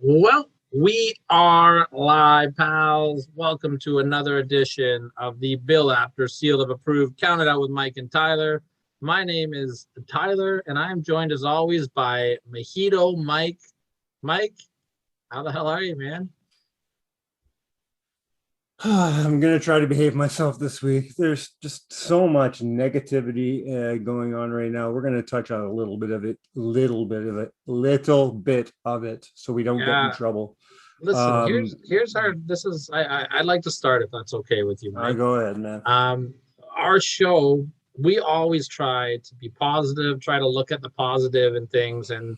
Well, we are live, pals. Welcome to another edition of the Bill After Seal of Approved. Count it out with Mike and Tyler. My name is Tyler, and I am joined as always by Mojito Mike. Mike, how the hell are you, man? I'm going to try to behave myself this week. There's just so much negativity going on right now. We're going to touch on a little bit of it, so we don't get in Yeah. trouble. Listen, here's our. This is I'd like to start if that's okay with you, Mike. Go ahead, man. Our show, we always try to be positive, try to look at the positive in things, and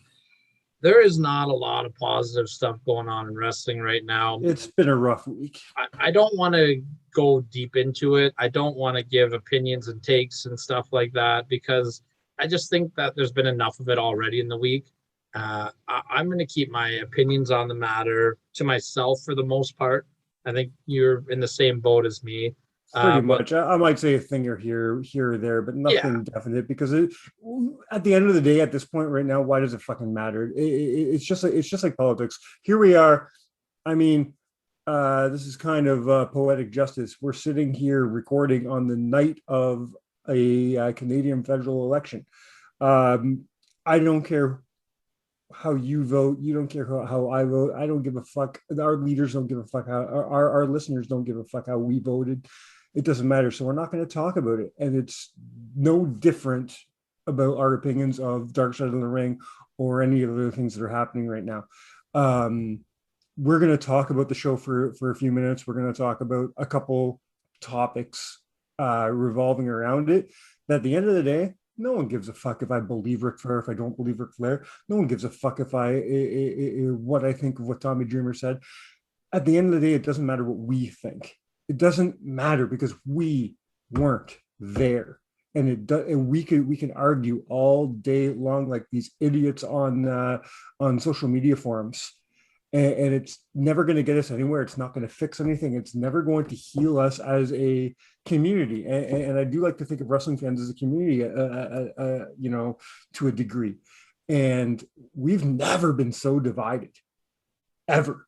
there is not a lot of positive stuff going on in wrestling right now. It's been a rough week. I don't want to go deep into it. I don't want to give opinions and takes and stuff like that because I just think that there's been enough of it already in the week. I'm going to keep my opinions on the matter to myself for the most part. I think you're in the same boat as me. Pretty much. I might say a thing or here or there, but nothing definite because at the end of the day, at this point right now, why does it fucking matter? It's just like politics. Here we are. I mean, this is kind of poetic justice. We're sitting here recording on the night of a Canadian federal election. I don't care how you vote. You don't care how I vote. I don't give a fuck. Our leaders don't give a fuck. How our listeners don't give a fuck how we voted. It doesn't matter. So we're not going to talk about it. And it's no different about our opinions of Dark Side of the Ring or any of the things that are happening right now. We're going to talk about the show for a few minutes. We're going to talk about a couple topics revolving around it. But at the end of the day, no one gives a fuck if I believe Ric Flair, if I don't believe Ric Flair. No one gives a fuck if what I think of what Tommy Dreamer said. At the end of the day, it doesn't matter what we think. It doesn't matter because we weren't there, and we can argue all day long like these idiots on social media forums, and it's never going to get us anywhere. It's not going to fix anything. It's never going to heal us as a community. And I do like to think of wrestling fans as a community, to a degree. And we've never been so divided, ever.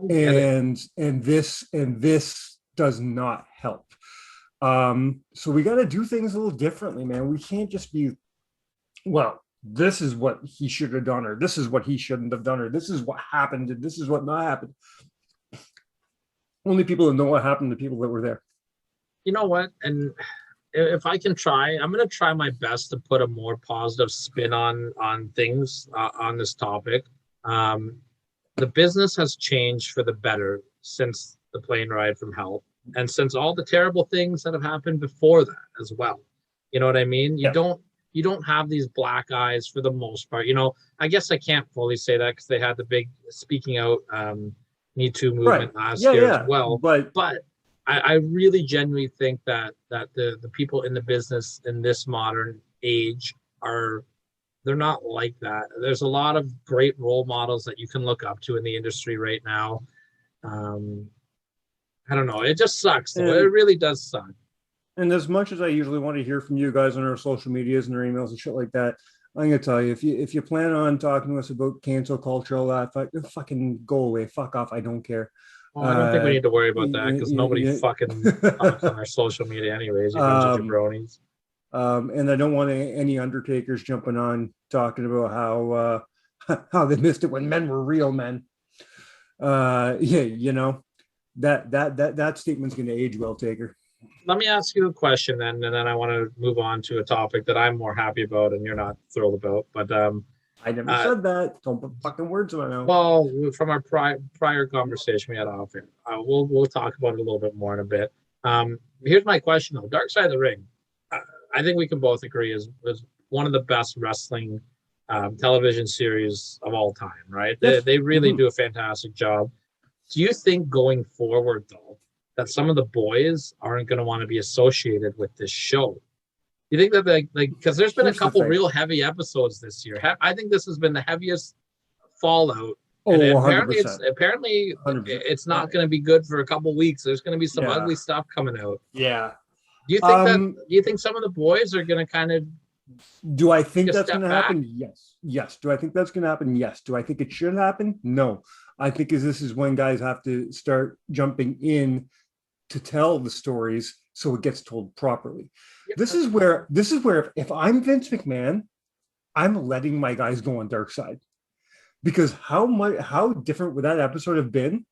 And this does not help. So we got to do things a little differently, man. We can't just be, well, this is what he should have done, or this is what he shouldn't have done, or this is what happened, and this is what not happened. Only people that know what happened to people that were there. You know what? And if I can try, I'm going to try my best to put a more positive spin on things on this topic. The business has changed for the better since the plane ride from hell, and since all the terrible things that have happened before that as well. You know what I mean? You don't have these black eyes for the most part. I guess I can't fully say that because they had the big speaking out Me Too movement last year as well. But I really genuinely think that the people in the business in this modern age they're not like that. There's a lot of great role models that you can look up to in the industry right now. I don't know. It just sucks, though. It really does suck. And as much as I usually want to hear from you guys on our social medias and our emails and shit like that, I'm gonna tell you, if you plan on talking to us about cancel culture, all that, fucking go away. Fuck off. I don't care. Well, I don't think we need to worry about that because nobody fucking talks on our social media anyways. You bunch of jabronis. And I don't want any Undertakers jumping on talking about how they missed it when men were real men. That statement's going to age well, Taker. Let me ask you a question then, and then I want to move on to a topic that I'm more happy about and you're not thrilled about. But I never said that. Don't put fucking words in my mouth. Well, from our prior conversation we had off here, we'll talk about it a little bit more in a bit. Here's my question though: Dark Side of the Ring. I think we can both agree is one of the best wrestling television series of all time, right? Yes. They really do a fantastic job. Do you think going forward, though, that some of the boys aren't going to want to be associated with this show? You think that because there's been a couple real heavy episodes this year. I think this has been the heaviest fallout. And apparently it's not going to be good for a couple weeks. There's going to be some ugly stuff coming out. Yeah. Do you think do you think some of the boys are going to kind of? Do I think that's going to happen? Yes. Do I think that's going to happen? Yes. Do I think it should happen? No. I think this is when guys have to start jumping in to tell the stories so it gets told properly. This is where if I'm Vince McMahon, I'm letting my guys go on Dark Side, because how different would that episode have been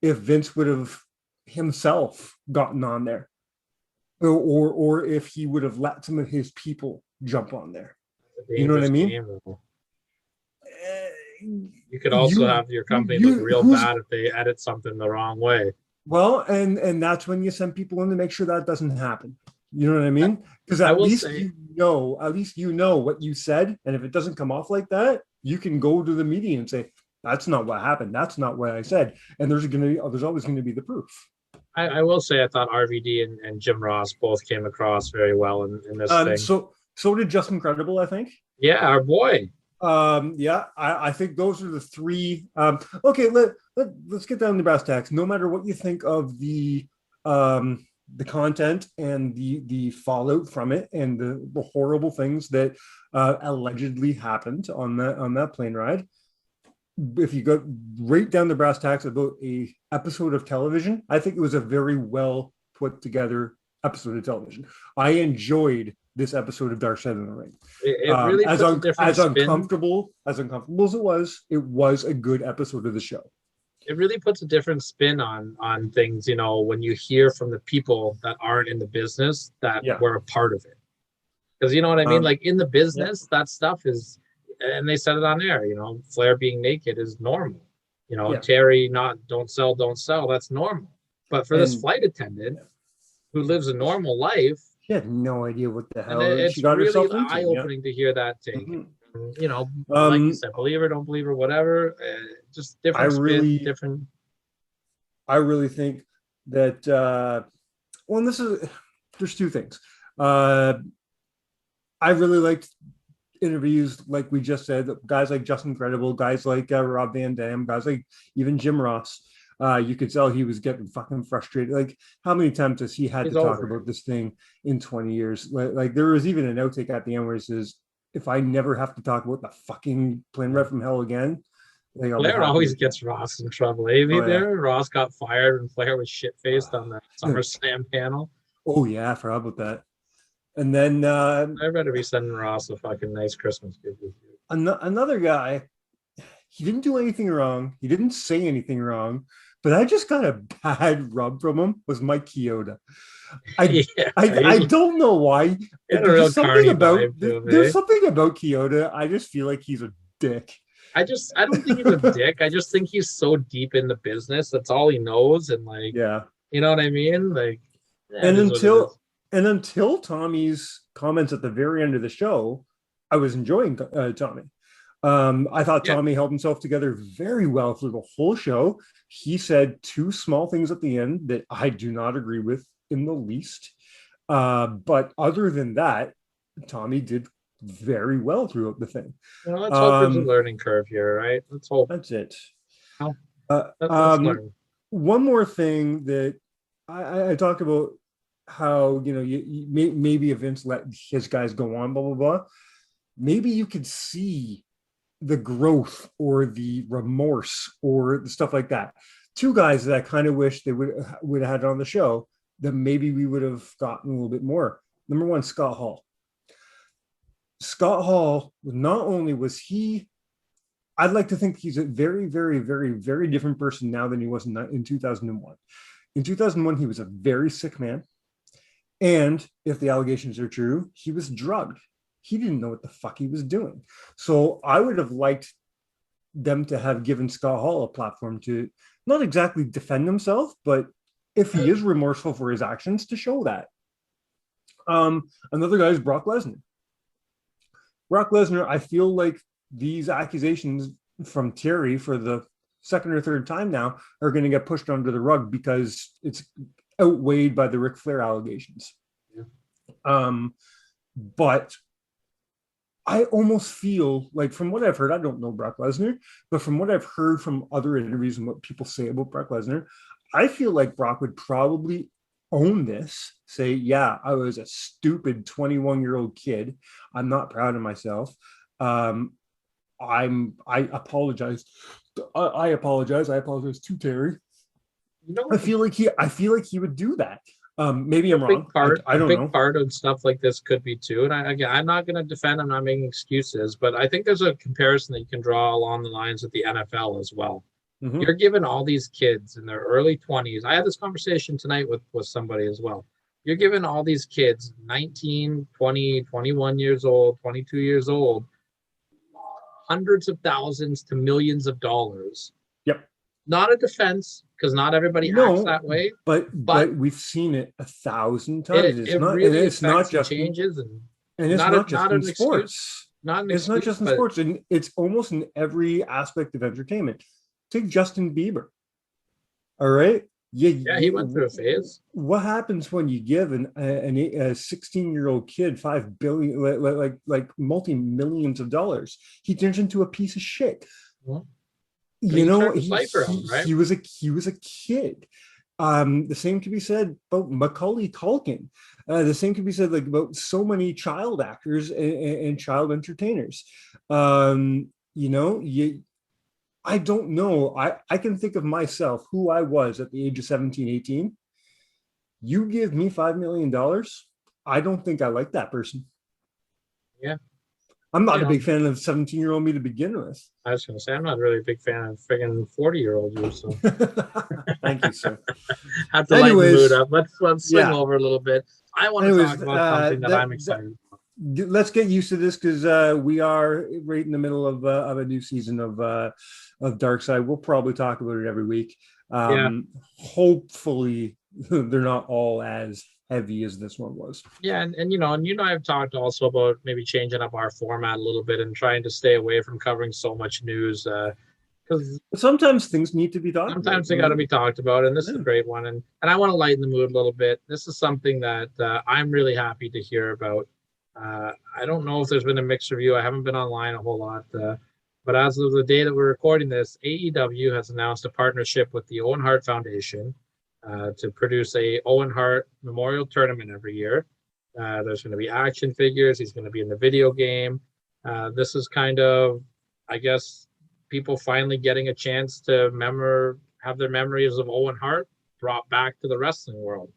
if Vince would have himself gotten on there, or if he would have let some of his people jump on there. You know what I mean? You could also have your company look real bad if they edit something the wrong way. Well, and that's when you send people in to make sure that doesn't happen. You know what I mean? Because at least you know what you said, and if it doesn't come off like that, you can go to the media and say, that's not what happened. That's not what I said. And there's always going to be the proof. I will say I thought RVD and Jim Ross both came across very well in this thing. So did Just Incredible, I think. Yeah, our boy. I think those are the three. Okay, let's get down to brass tacks. No matter what you think of the content and the fallout from it and the horrible things that allegedly happened on that plane ride, if you go right down the brass tacks about a episode of television, I think it was a very well put together episode of television. I enjoyed this episode of Dark Side of the Ring. It really as uncomfortable as it was a good episode of the show. It really puts a different spin on things, when you hear from the people that aren't in the business that were a part of it. Because you know what I mean? Like in the business, that stuff is, and they said it on air, Flair being naked is normal. Terry don't sell, that's normal. But for this flight attendant who lives a normal life, she had no idea what the hell she got really herself into. Eye-opening to hear that take. Mm-hmm. Like you said, believe her, don't believe her, whatever. Just different spin, different. I really think that. There's two things. I really liked interviews, like we just said, guys like Just Incredible, guys like Rob Van Dam, guys like even Jim Ross. You could tell he was getting fucking frustrated. Like, how many times has he had to talk about this thing in 20 years? Like there was even an outtake at the end where he says, if I never have to talk about the fucking plane ride from hell again. Flair always gets Ross in trouble. Ross got fired and Flair was shit-faced on the SummerSlam panel. Oh yeah, I forgot about that. And then I better be sending Ross a fucking nice Christmas gift. Another guy, he didn't do anything wrong. He didn't say anything wrong. But I just got a bad rub from him, was Mike Chioda. I don't know why. There's something about Chioda. I just feel like he's a dick. I don't think he's a dick. I just think he's so deep in the business. That's all he knows. And you know what I mean? Like, and until Tommy's comments at the very end of the show, I was enjoying Tommy. I thought Tommy held himself together very well through the whole show. He said two small things at the end that I do not agree with in the least. But other than that, Tommy did very well throughout the thing. Let's hope there's a learning curve here, right? Let's hope. That's it. Let's one more thing that I talked about, how you maybe if Vince let his guys go on, blah blah blah. Maybe you could see the growth or the remorse or the stuff like that. Two guys that I kind of wish they would have had on the show that maybe we would have gotten a little bit more. Number one, Scott Hall. Scott Hall, not only was he, I'd like to think he's a very, very, very, very different person now than he was in 2001. In 2001, he was a very sick man. And if the allegations are true, he was drugged. He didn't know what the fuck he was doing. So I would have liked them to have given Scott Hall a platform to not exactly defend himself, but if he is remorseful for his actions, to show that. Another guy is Brock Lesnar. Brock Lesnar, I feel like these accusations from Terry for the second or third time now are going to get pushed under the rug because it's outweighed by the Ric Flair allegations. But I almost feel like, from what I've heard, I don't know Brock Lesnar, but from what I've heard from other interviews and what people say about Brock Lesnar, I feel like Brock would probably own this, say, yeah, I was a stupid 21-year-old kid. I'm not proud of myself. I apologize I apologize. I apologize to Terry. You know, I feel like he would do that. Maybe I'm wrong. I don't big know. part of stuff like this could be too. And again, I'm not going to defend. I'm not making excuses, but I think there's a comparison that you can draw along the lines with the NFL as well. Mm-hmm. You're giving all these kids in their early 20s. I had this conversation tonight with somebody as well. You're giving all these kids 19, 20, 21 years old, 22 years old, hundreds of thousands to millions of dollars. Yep. Not a defense, because not everybody acts that way. But we've seen it 1,000 times. It really it's not just changes, and it's not just in sports. It's not just in sports, and it's almost in every aspect of entertainment. Take Justin Bieber. All right. Yeah, he went through a phase. What happens when you give a 16-year-old kid $5 billion, like multi-millions of dollars? He turns into a piece of shit. Well, he was a kid. The same could be said about Macaulay Culkin. The same could be said about so many child actors and child entertainers. I don't know. I can think of myself, who I was at the age of 17, 18. You give me $5 million, I don't think I like that person. Yeah. I'm not a big fan of 17-year-old me to begin with. I was going to say, I'm not really a big fan of friggin' 40-year-old you, so. Thank you, sir. Have to lighten the mood up. Let's swing over a little bit. I want to talk about something that I'm excited about. Let's get used to this, because we are right in the middle of a new season of Dark Side. We'll probably talk about it every week. Hopefully they're not all as heavy as this one was. Yeah, and I've talked also about maybe changing up our format a little bit and trying to stay away from covering so much news, because sometimes things need to be talked about. Sometimes they got to be talked about, and this is a great one. And I want to lighten the mood a little bit. This is something that I'm really happy to hear about. I don't know if there's been a mixed review. I haven't been online a whole lot, but as of the day that we're recording this, AEW has announced a partnership with the Owen Hart Foundation to produce a Owen Hart Memorial Tournament every year. There's going to be action figures. He's going to be in the video game. This is kind of, I guess, people finally getting a chance to have their memories of Owen Hart brought back to the wrestling world.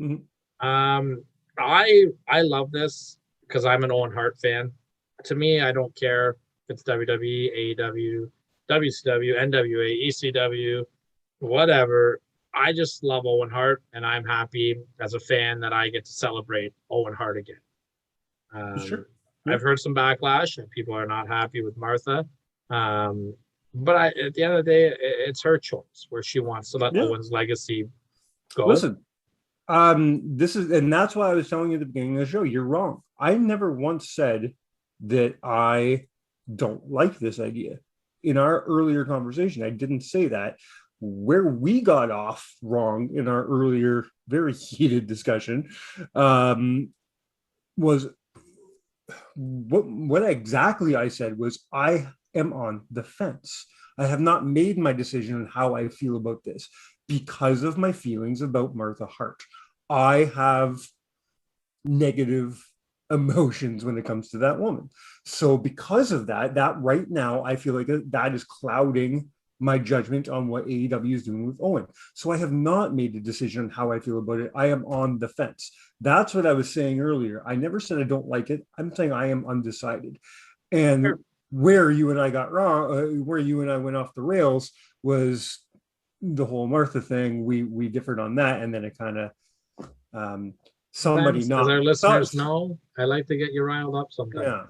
Mm-hmm. I love this because I'm an Owen Hart fan. To me, I don't care if it's WWE, AEW, WCW, NWA, ECW, whatever. I just love Owen Hart, and I'm happy as a fan that I get to celebrate Owen Hart again. Sure. I've heard some backlash, and people are not happy with Martha. But at the end of the day, it's her choice where she wants to let Owen's legacy go. Listen, that's why I was telling you at the beginning of the show, you're wrong. I never once said that I don't like this idea. In our earlier conversation, I didn't say that. Where we got off wrong in our earlier, very heated discussion was what exactly I said was I am on the fence. I have not made my decision on how I feel about this because of my feelings about Martha Hart. I have negative emotions when it comes to that woman. So because of that right now, I feel like that is clouding my judgment on what AEW is doing with Owen. So I have not made a decision on how I feel about it. I am on the fence. That's what I was saying earlier. I never said I don't like it. I'm saying I am undecided. And where you and I got wrong, where you and I went off the rails was the whole Martha thing. We differed on that. And then it kind of, somebody not. As our listeners know, I like to get you riled up sometimes. Yeah.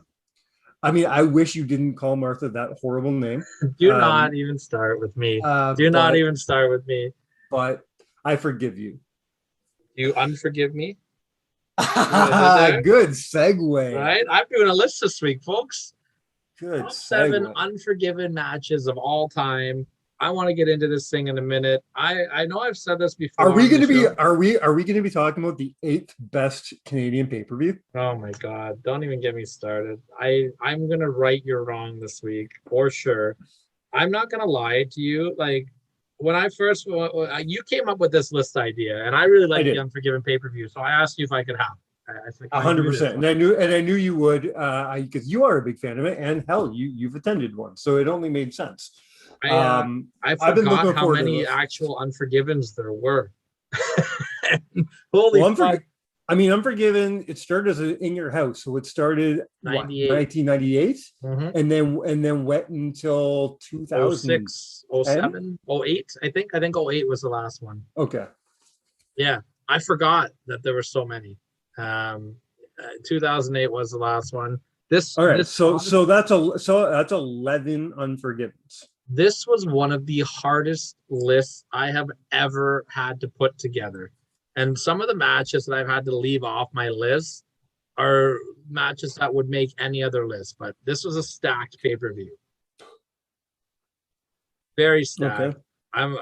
I mean, I wish you didn't call Martha that horrible name. Do not even start with me. Not even start with me. But I forgive you. You unforgive me? Good segue. Right? I'm doing a list this week, folks. Good Top 7 unforgiven matches of all time. I want to get into this thing in a minute. I know I've said this before. Are we going to be talking about the 8th best Canadian pay-per-view? Oh my God! Don't even get me started. I'm going to right your wrong this week for sure. I'm not going to lie to you. Like when I first, you came up with this list idea, and I really like the Unforgiven pay-per-view. So I asked you if I could have. 100%, and I knew you would, because you are a big fan of it, and hell, you've attended one, so it only made sense. I I've been forgot looking how forward to many this. actual Unforgivens there were. Holy Well, fuck. Unforgiven. It started as in your house, so it started what 98. 1998, Mm-hmm. and then went until 2010. 06, 07, 08, I think. I think 08 was the last one. Okay. Yeah, I forgot that there were so many. 2008 was the last one. All right. This So that's 11 Unforgivens. this was one of the hardest lists I have ever had to put together. And some of the matches that I've had to leave off my list are matches that would make any other list, but this was a stacked pay-per-view. Very stacked. Okay.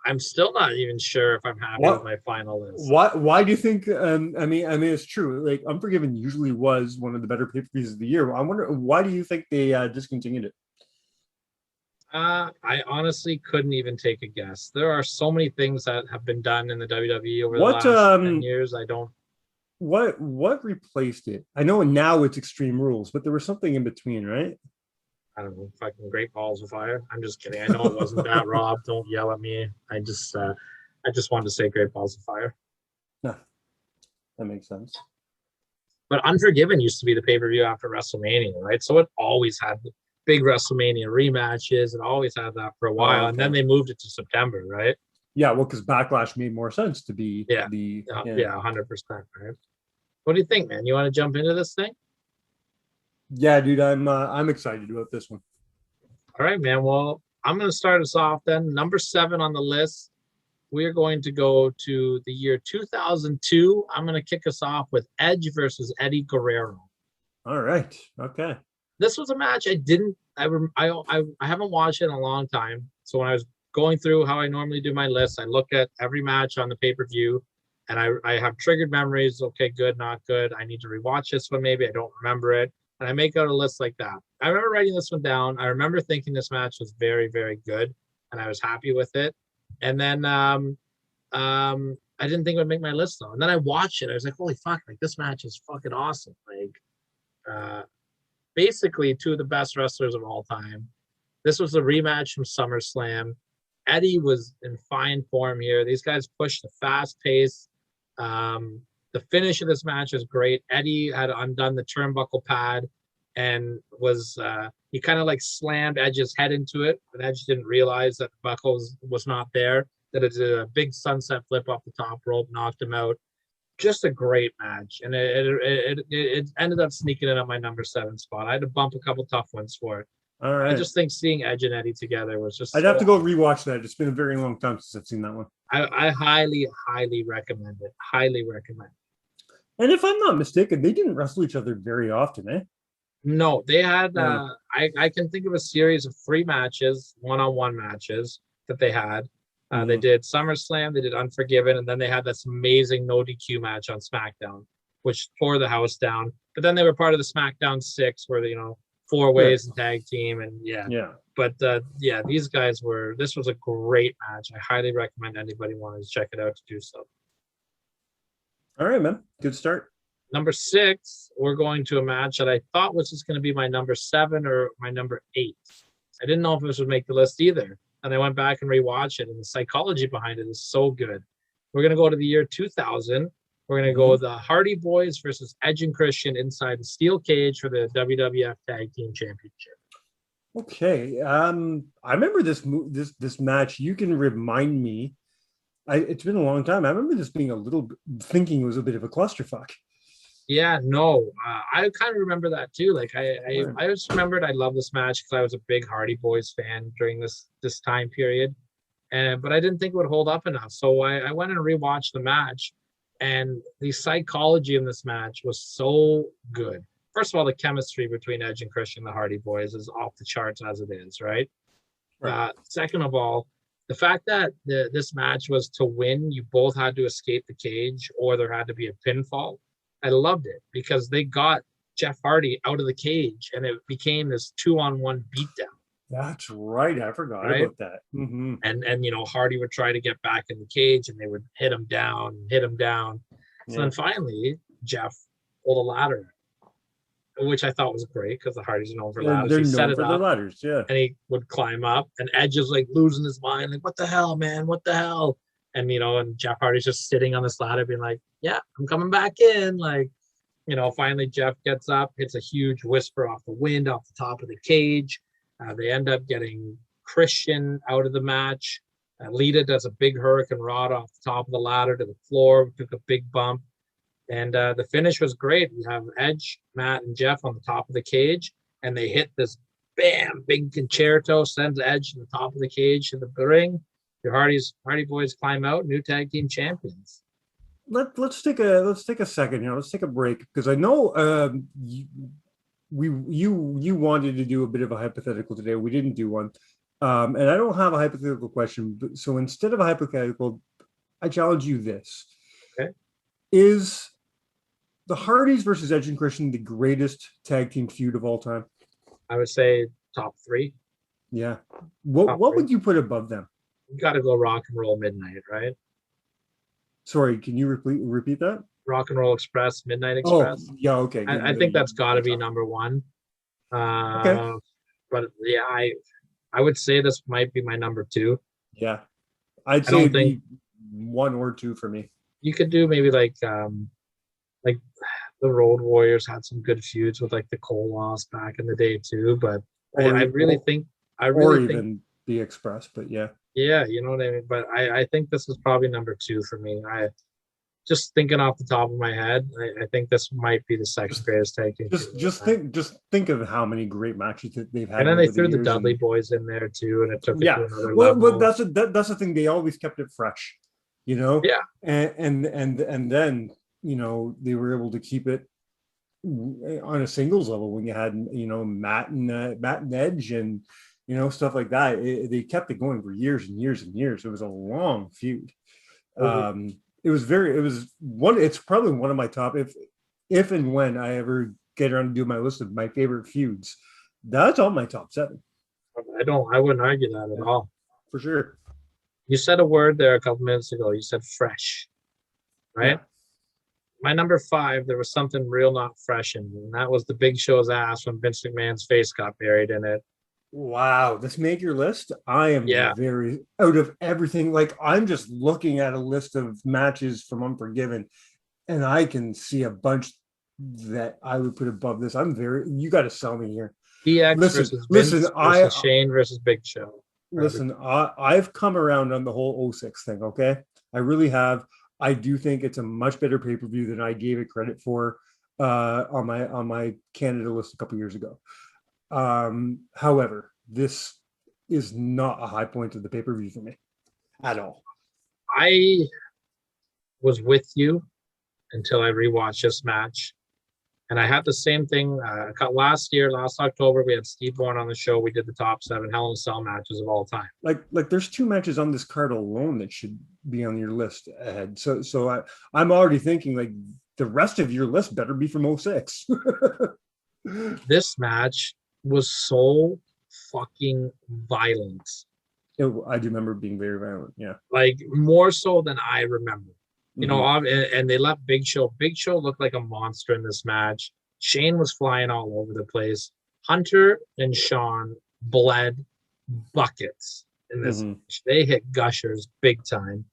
I'm still not even sure if I'm happy with my final list. Why do you think? I mean, it's true. Like Unforgiven usually was one of the better pay-per-views of the year. I wonder why do you think they discontinued it? I honestly couldn't even take a guess. There are so many things that have been done in the WWE over the What last 10 years. I don't. What replaced it? I know now it's Extreme Rules, but there was something in between, right? I don't know, fucking Great Balls of Fire. I'm just kidding. I know it wasn't that, Rob. Don't yell at me. I just wanted to say Great Balls of Fire. No, that makes sense. But Unforgiven used to be the pay-per-view after WrestleMania, right? So it always had big WrestleMania rematches. It always had that for a while. Okay. And then they moved it to September, right? Yeah, well, because Backlash made more sense to be 100%, right? What do you think, man? You want to jump into this thing? Yeah, dude, I'm excited about this one. All right, man. Well, I'm going to start us off then. Number 7 on the list, we're going to go to the year 2002. I'm going to kick us off with Edge versus Eddie Guerrero. All right. Okay. This was a match I haven't watched it in a long time. So when I was going through how I normally do my list, I look at every match on the pay-per-view and I have triggered memories. Okay, good, not good. I need to rewatch this one. Maybe I don't remember it. And I make out a list like that. I remember writing this one down. I remember thinking this match was very, very good, and I was happy with it. And then I didn't think it would make my list though. And then I watched it. I was like, holy fuck, like this match is fucking awesome. Like basically two of the best wrestlers of all time. This was a rematch from SummerSlam. Eddie was in fine form here. These guys pushed the fast pace. The finish of this match is great. Eddie had undone the turnbuckle pad and he kind of like slammed Edge's head into it, but Edge didn't realize that the buckle was not there, that it did a big sunset flip off the top rope, knocked him out. Just a great match. And it ended up sneaking in at my number 7 spot. I had to bump a couple tough ones for it. All right. I just think seeing Edge and Eddie together was just. I'd have to go rewatch that. It's been a very long time since I've seen that one. I highly, highly recommend it. Highly recommend it. And if I'm not mistaken, they didn't wrestle each other very often, eh? No, they had. I can think of a series of 3 matches, one-on-one matches that they had. They did SummerSlam, they did Unforgiven, and then they had this amazing no DQ match on SmackDown, which tore the house down. But then they were part of the SmackDown 6, where 4 ways and tag team, and yeah. But these guys were. This was a great match. I highly recommend anybody wanting to check it out to do so. All right, man. Good start. Number 6, we're going to a match that I thought was just going to be my number 7 or my number 8. I didn't know if this would make the list either. And I went back and rewatched it, and the psychology behind it is so good. We're going to go to the year 2000. We're going to go the Hardy Boys versus Edge and Christian inside the steel cage for the WWF Tag Team Championship. Okay. I remember this match. You can remind me. It's been a long time. I remember this being thinking it was a bit of a clusterfuck. Yeah, no, I kind of remember that too. Like I just remembered I love this match because I was a big Hardy Boys fan during this time period, but I didn't think it would hold up enough. So I went and rewatched the match, and the psychology in this match was so good. First of all, the chemistry between Edge and Christian, the Hardy Boys, is off the charts as it is, right? Second of all, the fact that this match was to win, you both had to escape the cage or there had to be a pinfall. I loved it because they got Jeff Hardy out of the cage and it became this 2-on-1 beatdown. That's right. I forgot about that. Mm-hmm. And Hardy would try to get back in the cage and they would hit him down. So then finally, Jeff pulled a ladder. which I thought was great because the Hardys are known for They're, ladders. they're He set known it for their up ladders, yeah. and he would climb up, and Edge is like losing his mind, like, what the hell, man? What the hell? And and Jeff Hardy's just sitting on this ladder being like, yeah, I'm coming back in. Like, finally Jeff gets up, hits a huge whisper off the wind off the top of the cage. They end up getting Christian out of the match. Lita does a big hurricane rod off the top of the ladder to the floor, took a big bump. And the finish was great. You have Edge, Matt, and Jeff on the top of the cage, and they hit this bam, big concerto, sends Edge to the top of the cage to the ring. Your Hardy Boys climb out, new tag team champions. Let's take a second here. Let's take a break because I know you wanted to do a bit of a hypothetical today. We didn't do one, and I don't have a hypothetical question. But so instead of a hypothetical, I challenge you this: okay. Is the Hardys versus Edge and Christian the greatest tag team feud of all time? I would say top 3. Yeah. What would you put above them? You got to go Rock and Roll Midnight, right? Sorry, can you repeat that? Rock and Roll Express, Midnight Express. Oh, yeah, okay. I think that's got to be number 1. Okay. But yeah, I would say this might be my number 2. Yeah, I'd say be 1 or 2 for me. You could do maybe like the Road Warriors had some good feuds with like the Koloffs back in the day too. But I really think the Express, but yeah. Yeah, you know what I mean? But I think this is probably number 2 for me. I just thinking off the top of my head, I think this might be the second greatest tag team. Just think of how many great matches that they've had. And then they threw the Dudley Boys in there too, and it took it to another level. Well, that's the thing. They always kept it fresh, Yeah. And then they were able to keep it on a singles level when you had Matt and Edge and stuff like that. They kept it going for years and years and years. It was a long feud. Mm-hmm. It's probably one of my top, if and when I ever get around to do my list of my favorite feuds, that's on my top 7. I wouldn't argue that at all. For sure. You said a word there a couple minutes ago. You said fresh, right? Yeah. My number 5, there was something real not fresh in it, and that was the Big Show's ass when Vince McMahon's face got buried in it. Wow, this made your list? I am very out of everything. Like, I'm just looking at a list of matches from Unforgiven, and I can see a bunch that I would put above this. You got to sell me here. DX versus Vince versus Shane versus Big Show. Listen, I've come around on the whole 06 thing, okay? I really have. I do think it's a much better pay-per-view than I gave it credit for on my Canada list a couple years ago. However, this is not a high point of the pay-per-view for me at all. I was with you until I rewatched this match, and I had the same thing. Last October, we had Steve Bourne on the show. We did the top 7 Hell in a Cell matches of all time. Like there's 2 matches on this card alone that should be on your list ahead. So I'm already thinking like the rest of your list better be from 06. This match was so fucking violent. I do remember being very violent. Yeah, like more so than I remember. And they left Big Show. Big Show looked like a monster in this match. Shane was flying all over the place. Hunter and Sean bled buckets in this match. They hit gushers big time.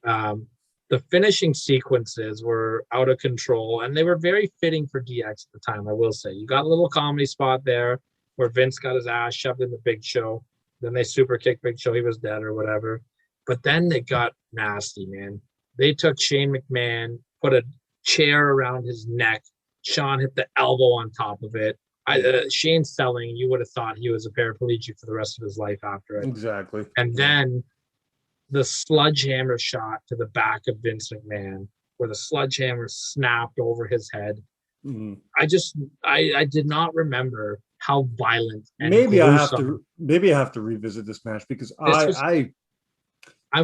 The finishing sequences were out of control, and they were very fitting for DX at the time, I will say. You got a little comedy spot there where Vince got his ass shoved in the Big Show. Then they super kicked Big Show. He was dead or whatever. But then they got nasty, man. They took Shane McMahon, put a chair around his neck. Sean hit the elbow on top of it. Shane selling, you would have thought he was a paraplegic for the rest of his life after it. Exactly. And then the sledgehammer shot to the back of Vince McMahon, where the sledgehammer snapped over his head. Mm-hmm. I did not remember how violent and maybe gruesome. I have to revisit this match because I'm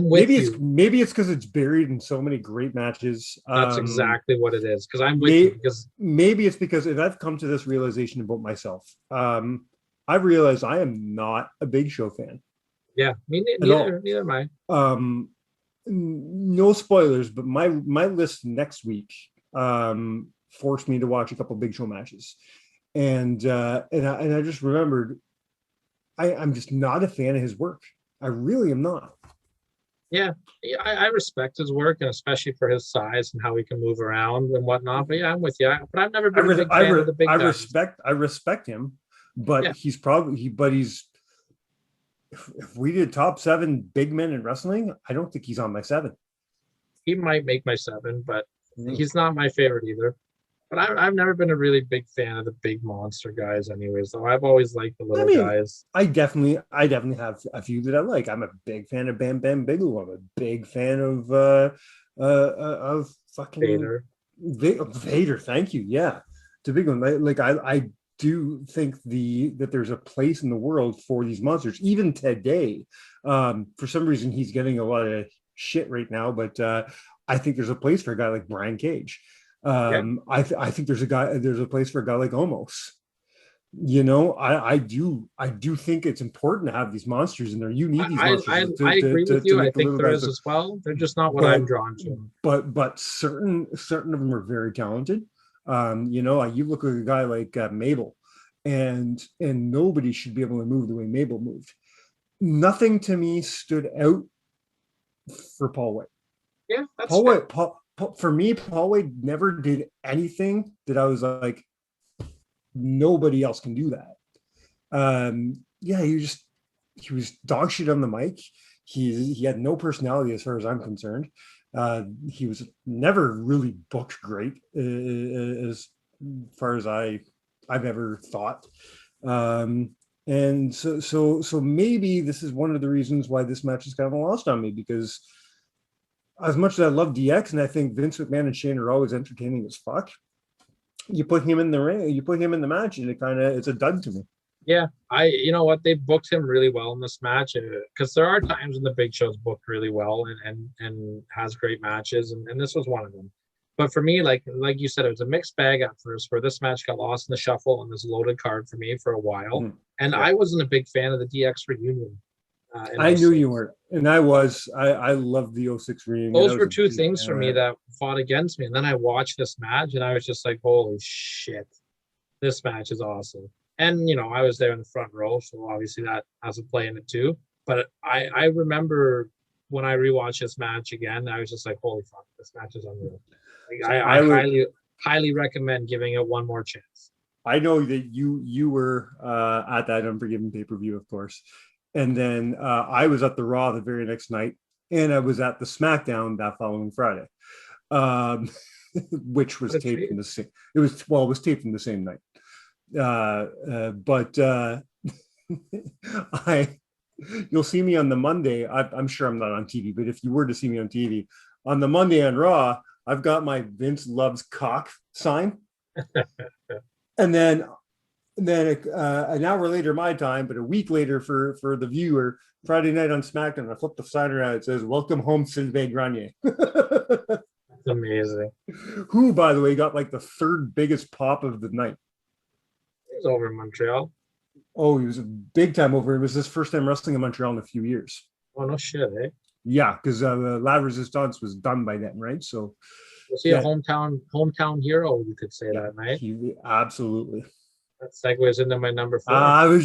with you. Maybe it's because it's buried in so many great matches. That's exactly what it is. Because I'm with you. Because maybe it's because I've come to this realization about myself. I've realized I am not a Big Show fan. Yeah, neither am I. No spoilers, but my list next week forced me to watch a couple Big Show matches. And I just remembered I'm just not a fan of his work. I really am not. Yeah, I respect his work, and especially for his size and how he can move around and whatnot. But yeah, I'm with you. But I've never been a big fan of the big guys. I respect him, but Yeah, he's if we did top 7 big men in wrestling, I don't think he's on my 7. he might make my 7, but Mm. he's not my favorite either. But I've never been a really big fan of the big monster guys, anyways. Though I've always liked the I little mean, guys. I definitely have a few that I like. I'm a big fan of Bam Bam Bigelow. I'm a big fan of fucking Vader. Vader. Thank you. Yeah, it's a big one. I do think that there's a place in the world for these monsters. Even today, for some reason, he's getting a lot of shit right now, but I think there's a place for a guy like Brian Cage. Yeah, I think there's a place for a guy like Omos. I do think it's important to have these monsters in there. You need these monsters I agree with to you. I make the think little there guys is look, as well. They're just not what I'm but drawn to. certain of them are very talented. You look at a guy like Mabel, and nobody should be able to move the way Mabel moved. Nothing to me stood out for Paul White. Yeah, that's Paul fair. White, for me, Paul White never did anything that I was like, nobody else can do that. Yeah, he was dog shit on the mic. He had no personality as far as I'm concerned. He was never really booked great as far as I've ever thought. And so maybe this is one of the reasons why this match is kind of lost on me, because as much as I love DX and I think Vince McMahon and Shane are always entertaining as fuck, you put him in the ring, you put him in the match, and it's a dud to me. Yeah, you know what, they booked him really well in this match, because there are times when the Big Show's booked really well and has great matches, and this was one of them. But for me, like you said, it was a mixed bag at first, where this match got lost in the shuffle on this loaded card for me for a while, and Yeah. I wasn't a big fan of the DX reunion. I knew you weren't, and I loved the 06 reunion. Those were two things for me that fought against me, and then I watched this match, and I was just like, "Holy shit, this match is awesome!" And I was there in the front row, so obviously that has a play in it too. But I remember when I rewatched this match again, I was just like, "Holy fuck, this match is unreal!" Like, I highly recommend giving it one more chance. I know that you were at that Unforgiven pay-per-view, of course, and then I was at the Raw the very next night, and I was at the SmackDown that following Friday, which was taped in the same. It was taped in the same night. But you'll see me on the Monday. I'm sure I'm not on TV, but if you were to see me on TV on the Monday on Raw, I've got my Vince loves cock sign. And then an hour later my time, but a week later for the viewer, Friday night on SmackDown, I flip the sign around. It says, "Welcome home, Sylvain Grenier." That's amazing. Who, by the way, got like the 3rd biggest pop of the night. He was over in Montreal. Oh, he was a big time over. It was his first time wrestling in Montreal in a few years. Oh, no shit, eh? Yeah, because La Resistance was done by then, right? So was he a hometown hero? You could say that, right? Absolutely. That segues into my number 4. I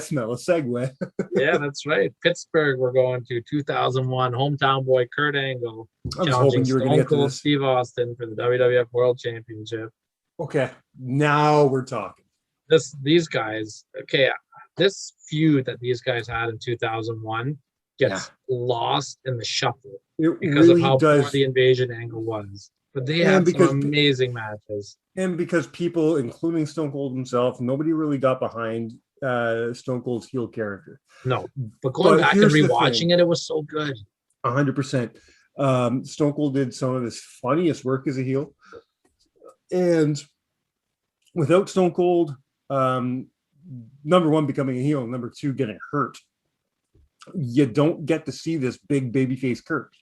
smell a segue. Yeah, that's right. Pittsburgh, we're going to 2001. Hometown boy Kurt Angle challenging Stone Cold Steve Austin for the WWF World Championship. Okay, now we're talking. These guys, this feud that these guys had in 2001 gets lost in the shuffle because of how poor the Invasion angle was. But they had some amazing matches. And because people, including Stone Cold himself, nobody really got behind Stone Cold's heel character. No, but going back and rewatching it, it was so good. 100%. Stone Cold did some of his funniest work as a heel. And without Stone Cold, number one, becoming a heel, and number two, getting hurt, you don't get to see this big babyface Kurt.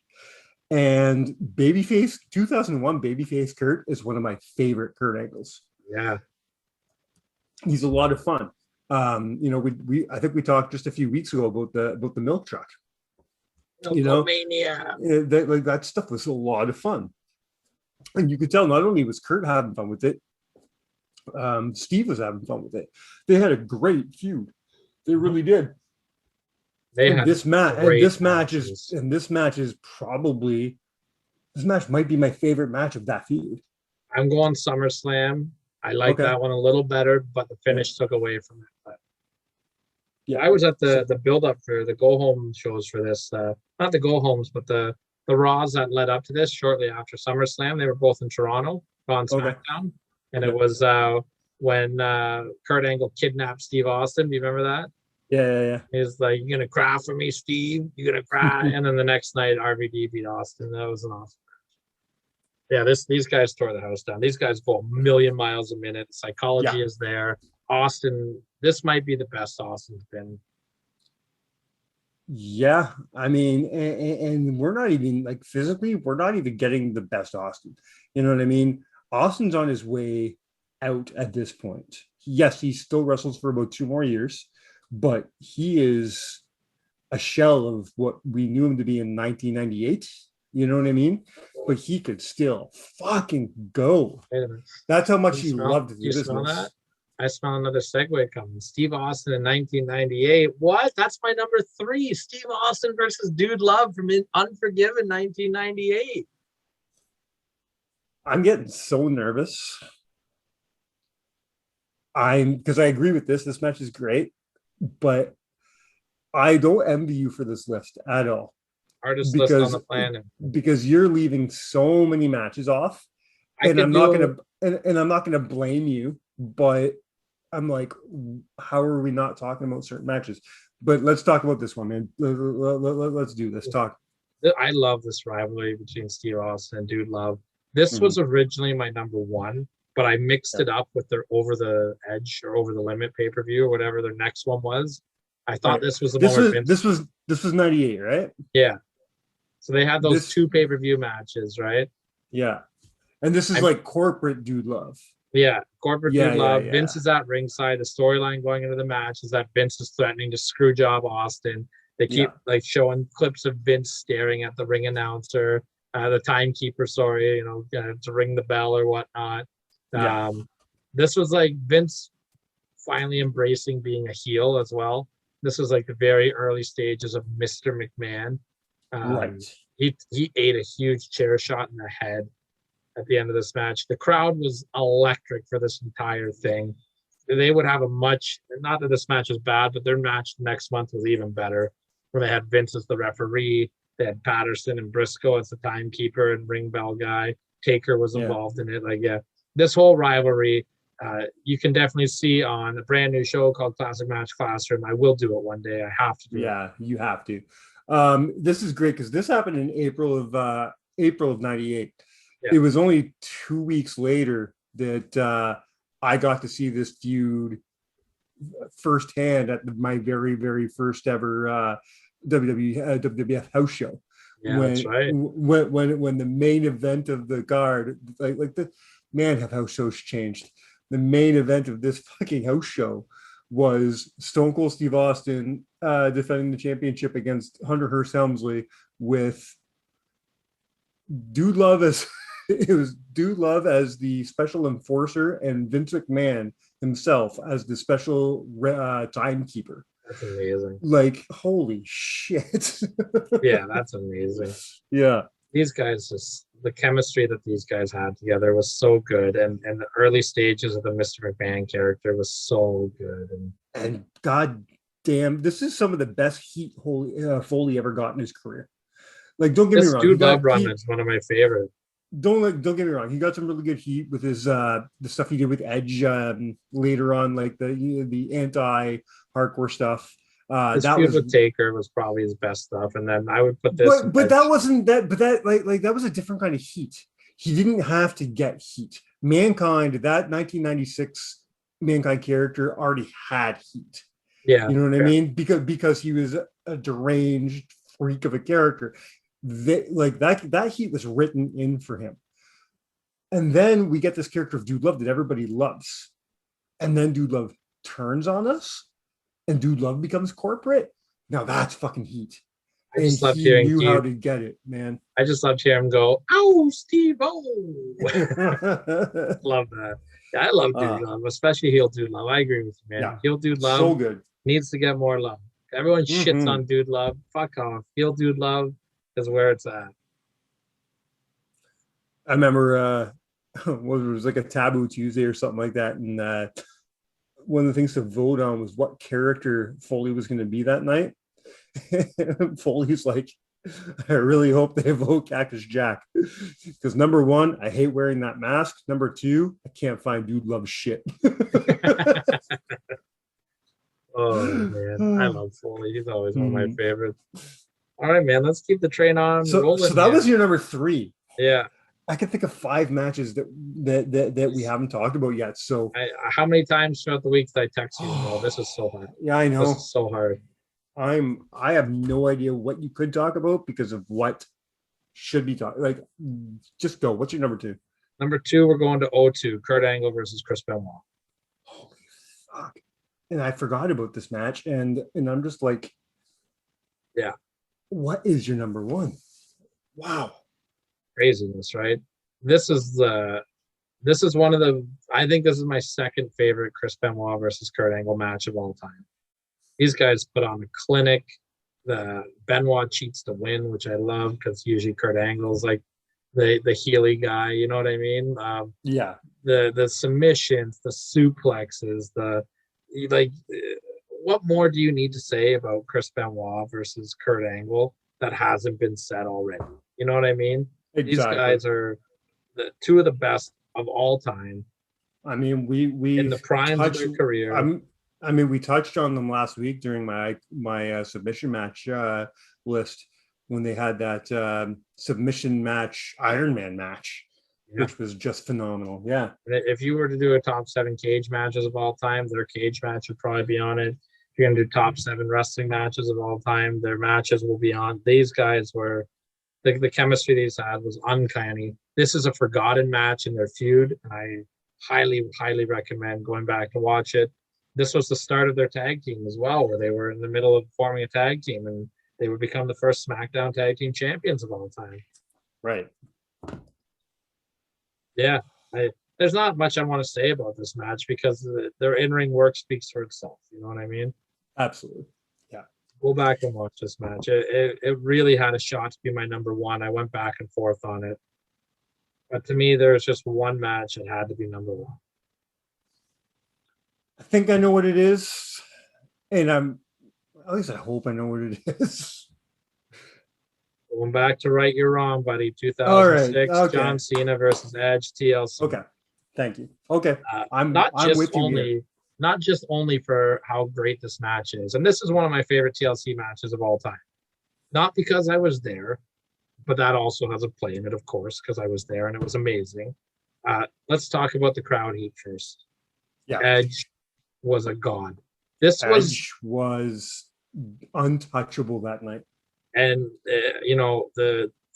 And 2001 babyface Kurt is one of my favorite Kurt Angles. Yeah, he's a lot of fun. I think we talked just a few weeks ago about the milk truck. Mania. That stuff was a lot of fun, and you could tell not only was Kurt having fun with it, Steve was having fun with it. They had a great feud. They really did. They And had this match, matches. this match might be my favorite match of that feud. I'm going SummerSlam. I like that one a little better, but the finish took away from it. But yeah, I was at the build up for the go home shows for this. Not the go homes, but the Raws that led up to this shortly after SummerSlam. They were both in Toronto on SmackDown, and it was when Kurt Angle kidnapped Steve Austin. Do you remember that? Yeah. He's like, "You gonna cry for me, Steve? You gonna cry?" And then the next night, RVD beat Austin. That was an awesome. Yeah, these guys tore the house down. These guys go a million miles a minute. Psychology is there. Austin, this might be the best Austin's been. Yeah, I mean, and we're not even like physically, we're not even getting the best Austin. You know what I mean? Austin's on his way out at this point. Yes, he still wrestles for about 2 more years, but he is a shell of what we knew him to be in 1998. You know what I mean? But he could still fucking go. That's how much he loved the business. Smell that? I smell another segue coming. Steve Austin in 1998. What? That's my number 3. Steve Austin versus Dude Love from Unforgiven 1998. I'm getting so nervous. Because I agree with this. This match is great, but I don't envy you for this list at all. Hardest list on the planet. Because you're leaving so many matches off, and I'm not gonna blame you, but I'm like, how are we not talking about certain matches? But let's talk about this one, man. Let's do this. Talk. I love this rivalry between Steve Austin and Dude Love. This was originally my number 1, but I mixed it up with their Over the Edge or Over the Limit pay-per-view or whatever their next one was. I thought this was the one. This was 98, right? Yeah. So they had those 2 pay-per-view matches, right? Yeah. And this is like corporate Dude Love. Yeah, corporate Dude Love. Yeah. Vince is at ringside. The storyline going into the match is that Vince is threatening to screw job Austin. They keep like showing clips of Vince staring at the ring announcer, the timekeeper, to ring the bell or whatnot. This was like Vince finally embracing being a heel as well. This was like the very early stages of Mr. McMahon. He ate a huge chair shot in the head at the end of this match. The crowd was electric for this entire thing. They would have not that this match was bad, but their match next month was even better, where they had Vince as the referee. They had Patterson and Briscoe as the timekeeper and ring bell guy. Taker was involved in it. This whole rivalry, you can definitely see on a brand new show called Classic Match Classroom. I will do it one day. I have to do it. Yeah, you have to. This is great because this happened in April of 98. Yeah. It was only 2 weeks later that I got to see this feud firsthand at my very, very first ever WWF house show. Yeah, that's right. When the main event of the card, like the man, have house shows changed. The main event of this fucking house show was Stone Cold Steve Austin defending the championship against Hunter Hearst Helmsley with Dude Love as the special enforcer and Vince McMahon himself as the special timekeeper. That's amazing. Like, holy shit. Yeah, that's amazing. Yeah. These guys, the chemistry that these guys had together was so good. And the early stages of the Mr. McMahon character was so good. And god damn, this is some of the best heat Foley ever got in his career. Like, don't get me wrong. Dude Love Run is one of my favorites. Don't get me wrong. He got some really good heat with his the stuff he did with Edge later on, like the anti-hardcore stuff. His feud with Taker was probably his best stuff, and then I would put this. But that wasn't that. But that like that was a different kind of heat. He didn't have to get heat. Mankind, that 1996 Mankind character already had heat. Yeah, you know what I mean? Because he was a deranged freak of a character. That heat was written in for him. And then we get this character of Dude Love that everybody loves. And then Dude Love turns on us and Dude Love becomes corporate. Now that's fucking heat. I just loved hearing Steve. How to get it, man. I just loved hearing him go, "Ow, Steve, oh." Love that. I love Dude Uh, Love, especially heel Dude Love. I agree with you, man. yeah, Heel Dude so Love good. needs to get more love. Everyone shits Hmm. on Dude Love. Fuck off. Heel Dude Love is where it's at. I remember it was like a taboo Tuesday or something like that, and one of the things to vote on was what character Foley was going to be that night. Foley's like, I really hope they vote Cactus Jack because number one, I hate wearing that mask. Number two, I can't find Dude Love shit. Oh man, I love Foley. He's always one of my Hmm. favorites. All right, man. Let's keep the train on So rolling, that was man. your number three. Yeah. I can think of 5 matches that we haven't talked about yet. So, How many times throughout the week did I text you? Bro, this is so hard. yeah, I This know. is so hard. I have no idea what you could talk about because of what should be talked. Like, just go. What's your number two? Number two, we're going to O2, Kurt Angle versus Chris Benoit. Holy fuck! And I forgot about this match, and I'm just like, Yeah, what is your number one? Wow. craziness, right? This is one of the. I think this is my second favorite Chris Benoit versus Kurt Angle match of all time. These guys put on a clinic. The Benoit cheats to win, which I love because usually Kurt Angle's like the Healy guy. You know what I mean? Yeah. The submissions, the suplexes, like. What more do you need to say about Chris Benoit versus Kurt Angle that hasn't been said already? You know what I mean? These Exactly. guys are the two of the best of all time I mean, in the we've primes of touched. their career. I mean, we touched on them last week during my submission match list when they had that submission match Iron Man match, Yeah. which was just phenomenal. Yeah. If you were to do a top 7 cage matches of all time, their cage match would probably be on it. If you're gonna do top 7 wrestling matches of all time, their matches will be on. These guys were the chemistry these had was uncanny. This is a forgotten match in their feud, and I highly recommend going back to watch it. This was the start of their tag team as well, where they were in the middle of forming a tag team, and they would become the first SmackDown tag team champions of all time. Right. Yeah, there's not much I want to say about this match because their in-ring work speaks for itself. You know what I mean? Absolutely. Yeah. Go back and watch this match. It really had a shot to be my number one. I went back and forth on it. But to me, there's just one match that had to be number one. I think I know what it is, and at least I hope I know what it is. Going back to Right You're Wrong, buddy. 2006, All right. Okay. John Cena versus Edge, TLC. Okay. Thank you. Okay. I'm with you here. Not just only for how great this match is, and this is one of my favorite TLC matches of all time. Not because I was there, but that also has a play in it, of course, because I was there and it was amazing. Let's talk about the crowd heat first. Yeah. Edge was a god. Edge was untouchable that night. And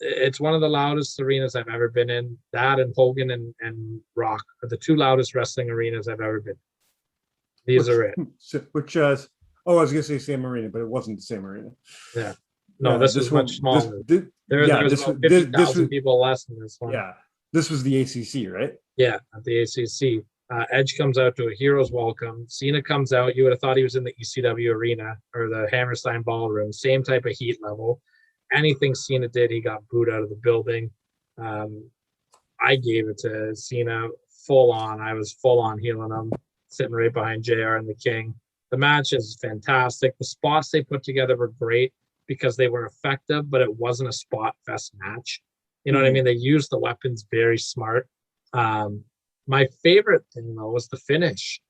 it's one of the loudest arenas I've ever been in. That and Hogan and Rock are the two loudest wrestling arenas I've ever been. These are it. Which I was gonna say same arena, but it wasn't the same arena. Yeah. No, this was much smaller. There was about 50,000 people less than this one. Yeah. This was the ACC, right? Yeah, at the ACC. Edge comes out to a hero's welcome. Cena comes out. You would have thought he was in the ECW arena or the Hammerstein Ballroom. Same type of heat level. Anything Cena did, he got booed out of the building. I gave it to Cena full on. I was full on healing him, sitting right behind JR and the King. The match is fantastic. The spots they put together were great because they were effective, but it wasn't a spot fest match. You know what I mean? They used the weapons very smart. My favorite thing, though, was the finish.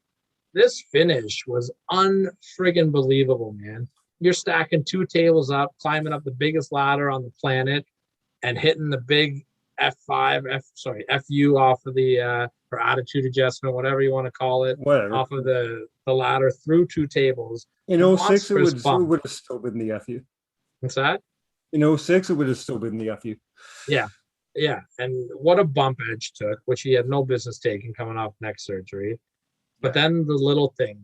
This finish was unfriggin' believable, man. You're stacking 2 tables up, climbing up the biggest ladder on the planet, and hitting the big FU off of the or attitude adjustment, whatever you want to call it, off of the ladder through 2 tables. In 06, it would have still been the FU. What's that? In 06, it would have still been the FU. Yeah. Yeah, and what a bump Edge took, which he had no business taking coming off neck surgery. But then the little thing,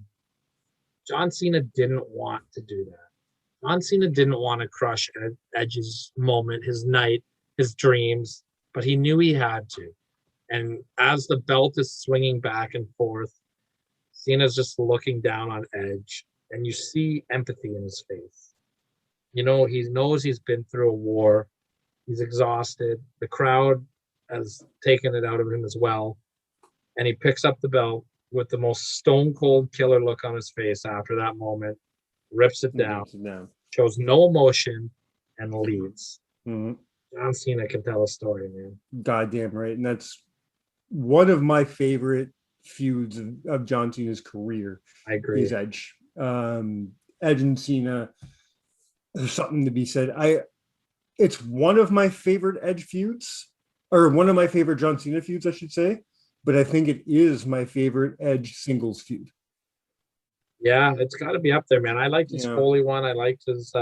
John Cena didn't want to do that. John Cena didn't want to crush Edge's moment, his night, his dreams, but he knew he had to. And as the belt is swinging back and forth, Cena's just looking down on Edge, and you see empathy in his face. You know, he knows he's been through a war. He's exhausted. The crowd has taken it out of him as well. And he picks up the belt with the most stone cold killer look on his face after that moment, rips it down, shows no emotion, and leaves. Mm-hmm. John Cena can tell a story, man. Goddamn right. And that's one of my favorite feuds of John Cena's career. I agree. Is Edge. Edge and Cena, there's something to be said. It's one of my favorite Edge feuds, or one of my favorite John Cena feuds, I should say. But I think it is my favorite Edge singles feud. Yeah, it's got to be up there, man. I liked his Foley one. I liked his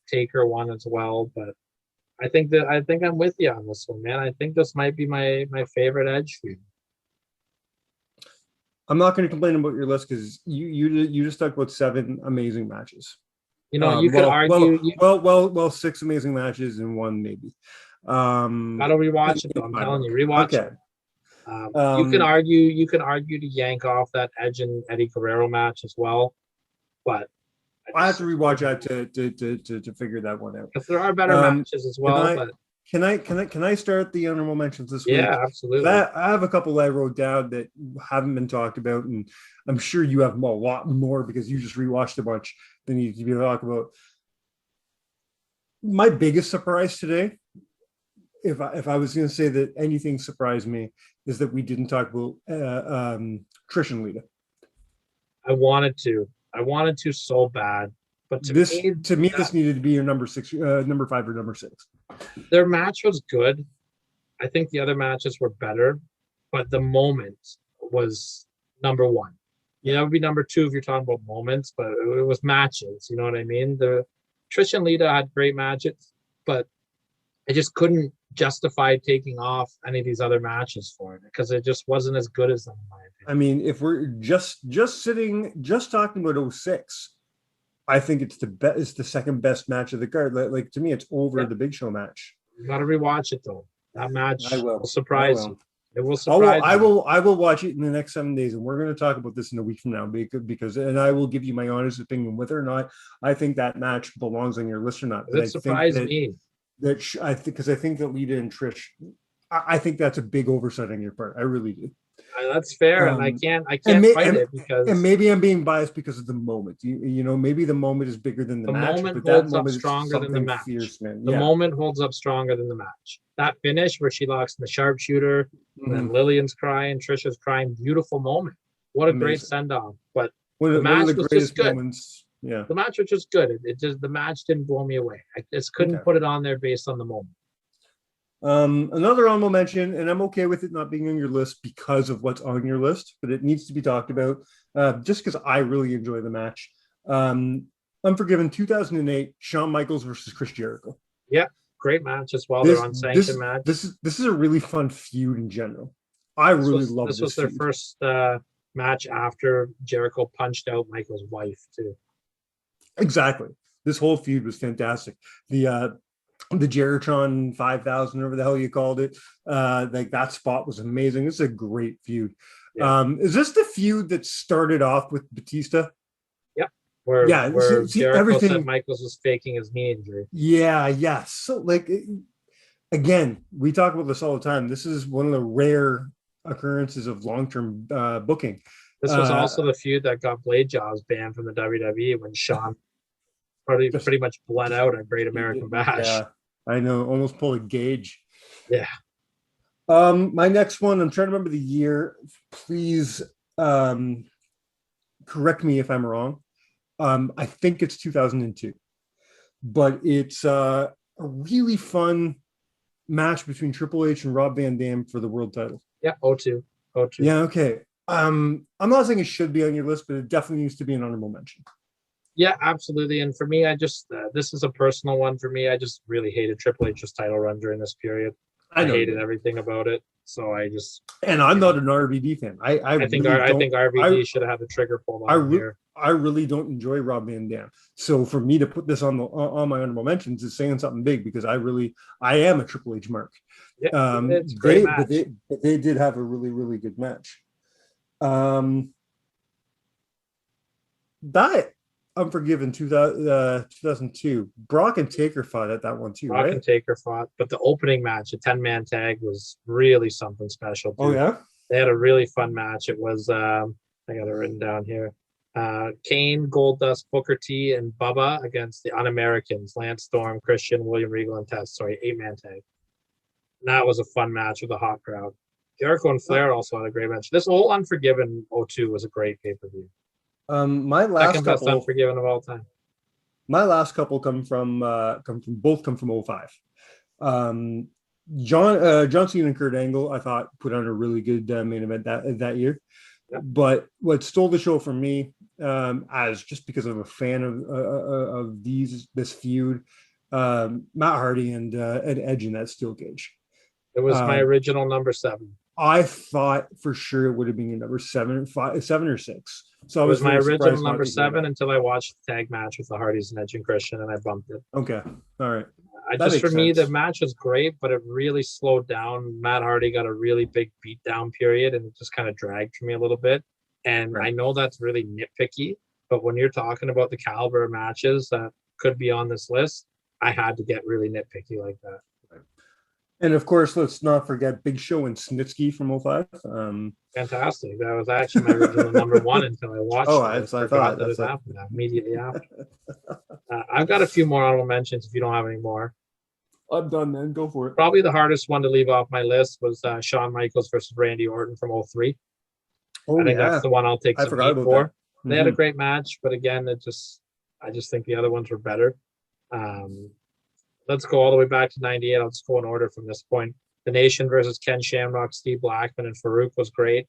Taker one as well. But I think I'm with you on this one, man. I think this might be my favorite Edge feud. I'm not going to complain about your list because you just talked about 7 amazing matches. You know, you could argue. Well, 6 amazing matches and 1 maybe. Gotta rewatch it though. I'm telling you, rewatch it. You can argue to yank off that Edge and Eddie Guerrero match as well, but I have to rewatch that to figure that one out. Because there are better matches as well. Can I start the honorable mentions this week? Yeah, absolutely. I have a couple I wrote down that haven't been talked about, and I'm sure you have a lot more because you just rewatched a bunch that need to be talked about. My biggest surprise today, if I was going to say that anything surprised me, is that we didn't talk about Trish and Lita. I wanted to so bad, but this needed to be your number 6, number 5, or number 6. Their match was good. I think the other matches were better, but the moment was number 1. You know, it would be number 2 if you're talking about moments, but it was matches. You know what I mean? The Trish and Lita had great matches, but I just couldn't justify taking off any of these other matches for it because it just wasn't as good as them, in my opinion. I mean, if we're just talking about 06, I think it's the second best match of the card. Like to me, it's over the Big Show match. You got to rewatch it though. That match will surprise you. It will surprise you. I will watch it in the next 7 days, and we're going to talk about this in a week from now because I will give you my honest opinion whether or not I think that match belongs on your list or not. It surprised me. I think that Lita and Trish, I think that's a big oversight on your part. I really do. That's fair, and I can't fight it because. And maybe I'm being biased because of the moment. You know, maybe the moment is bigger than the match. Moment holds up stronger than the match. Fierce, the moment holds up stronger than the match. That finish where she locks in the sharpshooter, and then Lillian's crying, Trisha's crying. Beautiful moment. What a great send off. But the match was just good. Yeah, the match was just good. The match didn't blow me away. I just couldn't put it on there based on the moment. Another honorable mention, and I'm okay with it not being on your list because of what's on your list, but it needs to be talked about just because I really enjoy the match. Unforgiven 2008, Shawn Michaels versus Chris Jericho. Yeah, great match as well. They're unsanctioned match. This is a really fun feud in general. I really love this. This was their first match after Jericho punched out Michaels' wife too. Exactly. This whole feud was fantastic. The Jeritron 5000, whatever the hell you called it, like that spot was amazing. It's a great feud. Yeah. Is this the feud that started off with Batista? Yep. Where Jericho said Michaels was faking his knee injury. Yeah. So like, again, we talk about this all the time. This is one of the rare occurrences of long-term booking. This was also the feud that got Blade Jobs banned from the WWE when Shawn pretty much bled out at Great American Bash. Yeah, I know. Almost pulled a Gage. Yeah. My next one, I'm trying to remember the year. Please correct me if I'm wrong. I think it's 2002. But it's a really fun match between Triple H and Rob Van Dam for the world title. Yeah, 02. Yeah, okay. I'm not saying it should be on your list, but it definitely needs to be an honorable mention. Yeah, absolutely. And for me, I just this is a personal one for me. I just really hated Triple H's title run during this period. I hated everything about it. So I just, and I'm not an RVD fan. I think RVD should have had the trigger pulled on here. I really don't enjoy Rob Van Dam. So for me to put this on my honorable mentions is saying something big, because I am a Triple H mark. Yeah, it's a great match. But they did have a really, really good match. That Unforgiven 2002, Brock and Taker fought at that one too, Brock right? and Taker fought, but the opening match, a 10-man tag, was really something special too. Oh yeah, they had a really fun match. It was I got it written down here. Kane, Goldust, Booker T, and Bubba against the Un-Americans, Lance Storm, Christian, William Regal, and Test. Sorry, 8-man tag. And that was a fun match with a hot crowd. Jericho and Flair also had a great match. This whole Unforgiven 02 was a great pay-per-view. My last Second best Unforgiven of all time. My last couple come from 05. John Cena and Kurt Angle, I thought, put on a really good main event that year. Yeah. But what stole the show for me, as just because I'm a fan of this feud, Matt Hardy and Edge in that steel cage. It was my original number 7. I thought for sure it would have been your number 7 or 6. So it was my original number 7 until I watched the tag match with the Hardys and Edge and Christian, and I bumped it. Okay, all right. Me, the match was great, but it really slowed down. Matt Hardy got a really big beatdown period, and it just kind of dragged for me a little bit. And I know that's really nitpicky, but when you're talking about the caliber of matches that could be on this list, I had to get really nitpicky like that. And of course, let's not forget Big Show and Snitsky from 05. Fantastic. That was actually my original number 1 until I watched it. I thought that it happened immediately after. I've got a few more honorable mentions if you don't have any more. I'm done, man. Go for it. Probably the hardest one to leave off my list was Shawn Michaels versus Randy Orton from 03. I think that's the one I'll take some heat for. Mm-hmm. They had a great match, but again, I just think the other ones were better. Let's go all the way back to 98. I'll just go in order from this point. The Nation versus Ken Shamrock, Steve Blackman, and Farouk was great.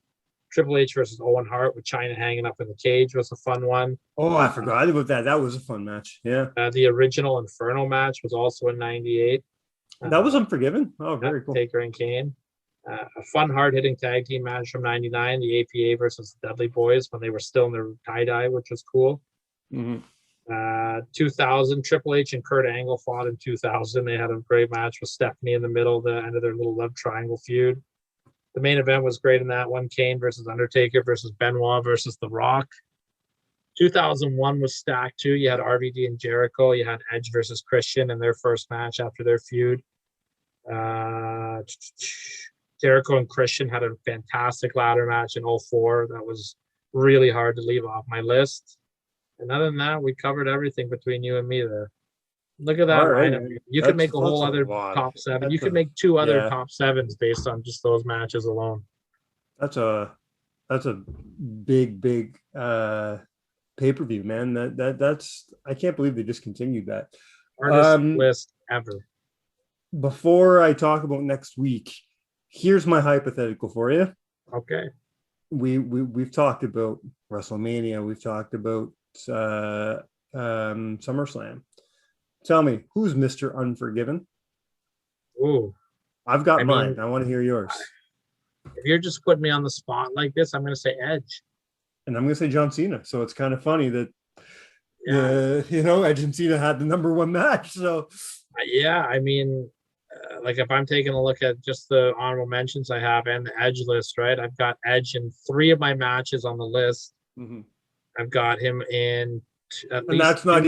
Triple H versus Owen Hart with China hanging up in the cage was a fun one. Oh, I forgot about that. That was a fun match. Yeah. The original Inferno match was also in 98. That was Unforgiven. Oh, very cool. Taker and Kane. A fun, hard-hitting tag team match from 99, the APA versus the Dudley Boys when they were still in their tie-dye, which was cool. Mm-hmm. 2000, Triple H and Kurt Angle fought in 2000. They had a great match with Stephanie in the middle, the end of their little love triangle feud. The main event was great in that one. Kane versus Undertaker versus Benoit versus The Rock. 2001 was stacked too. You had RVD and Jericho. You had Edge versus Christian in their first match after their feud. Jericho and Christian had a fantastic ladder match in 04. That was really hard to leave off my list. And other than that, we covered everything between you and me there. Look at that lineup. You could make a whole other top 7. You could make 2 other top 7s based on just those matches alone. That's a big pay-per-view, man. That's I can't believe they discontinued that. Hardest list ever. Before I talk about next week, here's my hypothetical for you. Okay. We've talked about WrestleMania. We've talked about SummerSlam. Tell me, who's Mr. Unforgiven? Ooh. I've got mine. I want to hear yours. If you're just putting me on the spot like this, I'm going to say Edge. And I'm going to say John Cena. So it's kind of funny that, Edge and Cena had the number 1 match. So, yeah, like if I'm taking a look at just the honorable mentions I have and the Edge list, right? I've got Edge in 3 of my matches on the list. Mm-hmm. I've got him in at least that's not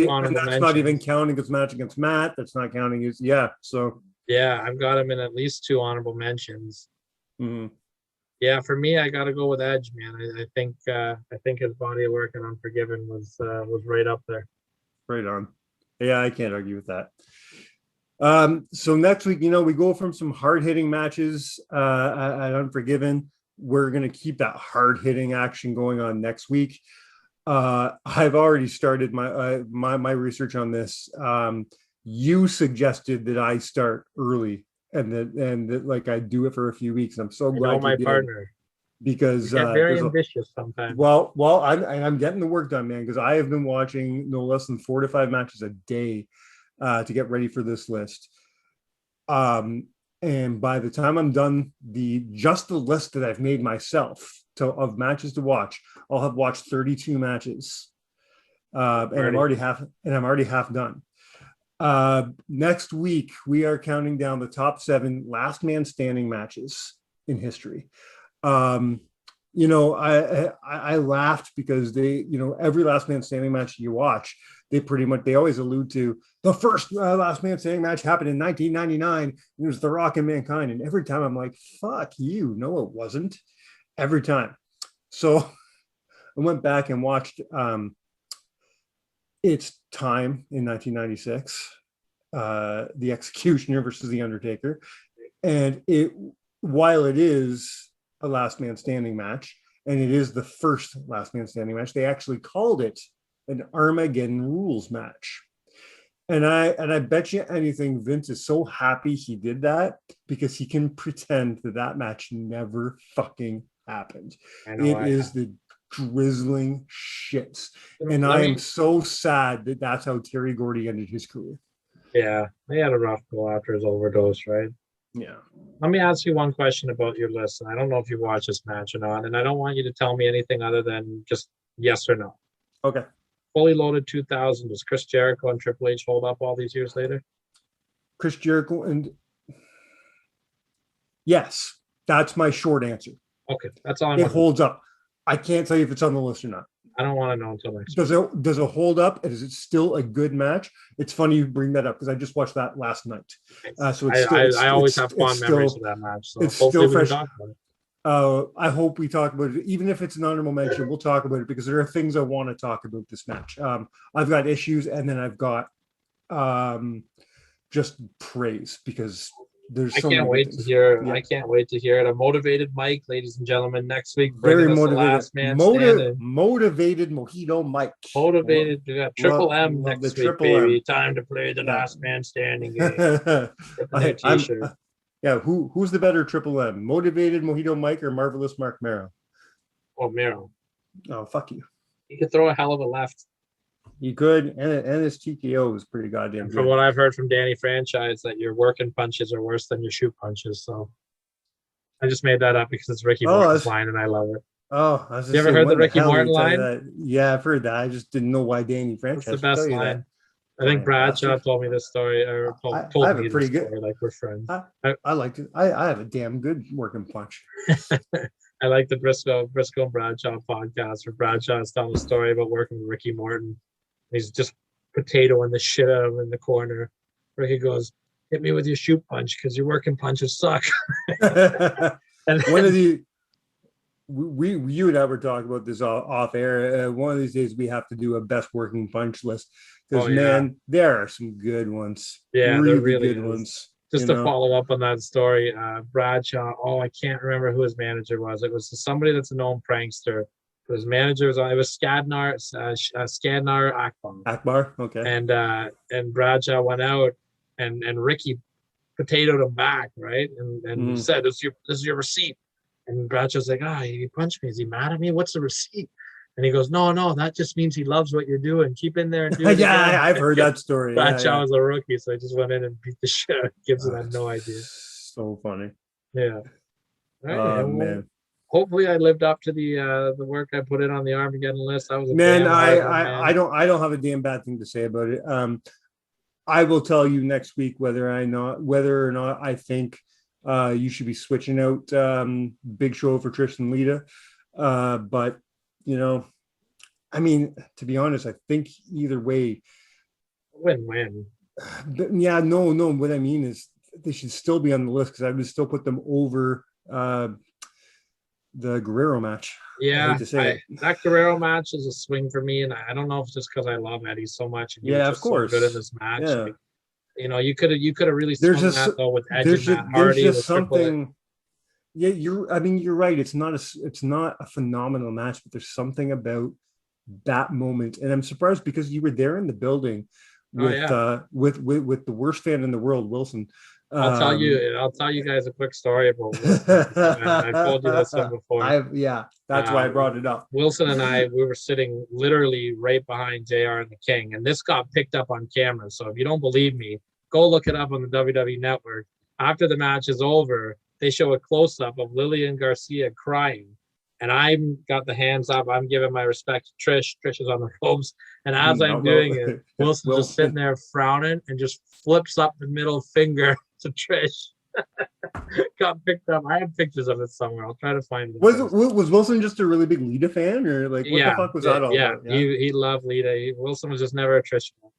even counting his match against Matt. That's not counting his So I've got him in at least 2 honorable mentions. Mm-hmm. Yeah, for me, I got to go with Edge, man. I think his body of work in Unforgiven was right up there. Right on. Yeah, I can't argue with that. So next week, we go from some hard-hitting matches at Unforgiven. We're going to keep that hard-hitting action going on next week. I've already started my research on this. You suggested that I start early and that like I do it for a few weeks. I'm so glad my partner, because you get very ambitious sometimes. Well, I'm getting the work done, man, because I have been watching no less than 4 to 5 matches a day to get ready for this list. And And by the time I'm done just the list that I've made myself of matches to watch, I'll have watched 32 matches. And I'm already half done. Next week, we are counting down the top 7 last man standing matches in history. I laughed because every last man standing match you watch, they always allude to the first last man standing match happened in 1999. It was The Rock and Mankind. And every time I'm like, fuck you. No, it wasn't. Every time. So I went back and watched It's Time in 1996, The Executioner versus The Undertaker. And while it is a last man standing match, and it is the first last man standing match, they actually called it an Armageddon rules match. And I bet you anything, Vince is so happy he did that because he can pretend that match never fucking happened. It is the drizzling shits. And I am so sad that that's how Terry Gordy ended his career. Yeah, he had a rough go after his overdose, right? Yeah. Let me ask you one question about your list. And I don't know if you watched this match or not, and I don't want you to tell me anything other than just yes or no. Okay. Fully Loaded 2000, does Chris Jericho and Triple H hold up all these years later? Chris Jericho and yes, that's my short answer. Okay, that's all. It holds up. I can't tell you if it's on the list or not. I don't want to know until next week. Does it hold up? And is it still a good match? It's funny you bring that up because I just watched that last night. So I always have fond memories of that match. So it's still fresh. I hope we talk about it. Even if it's an honorable mention, we'll talk about it because there are things I want to talk about this match. I've got issues, and then I've got just praise because there's so I can't wait to hear. Yeah. I can't wait to hear it. A motivated Mike, ladies and gentlemen, next week. Very motivated. Last man motivated Mojito Mike. Motivated. We got Triple M next week, baby. Time to play the last man standing game. T-shirt. Yeah, who's the better Triple M? Motivated Mojito Mike or Marvelous Mark Mero? Oh, Mero. Oh, fuck you. He could throw a hell of a left. He could, and his TKO was pretty goddamn good. From what I've heard from Danny Franchise, that your working punches are worse than your shoot punches. So I just made that up because it's Ricky Morton's line, and I love it. Oh, you ever heard the Ricky Morton line? Yeah, I've heard that. I just didn't know why Danny Franchise. It's the best line. I think Bradshaw told me this story, or told me this story, like we're friends. I liked it. I have a damn good working punch. I like the Briscoe and Bradshaw podcast where Bradshaw is telling a story about working with Ricky Morton. He's just potatoing the shit out of him in the corner. Ricky goes, "Hit me with your shoot punch because your working punches suck." And one of the you and I were talking about this off air. One of these days we have to do a best working punch list because man, there are some good ones. Yeah, really, really good ones. Just to follow up on that story, Bradshaw. Oh, I can't remember who his manager was. It was somebody that's a known prankster. His manager was on. It was Skadnar Akbar. Akbar, okay. And Bradshaw went out, and Ricky potatoed him back, right? And said, "This is your receipt." And Bradshaw's like, he punched me. Is he mad at me? What's the receipt? And he goes, no, that just means he loves what you're doing. Keep in there and do it. Yeah, I've heard that story. Bradshaw was a rookie, so he just went in and beat the shit out of Gibson. I had no idea. So funny. Yeah. Right, man. Hopefully I lived up to the work I put in on the Armageddon list. I was I don't have a damn bad thing to say about it. I will tell you next week whether or not I think you should be switching out Big Show for Trish and Lita. But I mean, to be honest, I think either way, win-win. Yeah, no. What I mean is they should still be on the list because I would still put them over the Guerrero match. Yeah, that Guerrero match is a swing for me, and I don't know if it's just because I love Eddie so much. And of course, so good in this match. Yeah. Like, you could have really swung that though with Edge and Matt Hardy. There's just something. Yeah, you're right. It's not a phenomenal match, but there's something about that moment, and I'm surprised because you were there in the building with the worst fan in the world, Wilson. I'll tell you guys a quick story about Wilson. I've told you this one before. That's why I brought it up. Wilson and we were sitting literally right behind JR and the King, and this got picked up on camera. So if you don't believe me, go look it up on the WWE Network. After the match is over, they show a close-up of Lillian Garcia crying. And I'm got the hands up. I'm giving my respect to Trish. Trish is on the ropes. And as I'm doing it, Wilson's just sitting there frowning and just flips up the middle finger to Trish. Got picked up. I have pictures of it somewhere. I'll try to find it. Was Wilson just a really big Lita fan, or like what the fuck was that all about? Yeah, he loved Lita. Wilson was just never a Trish fan.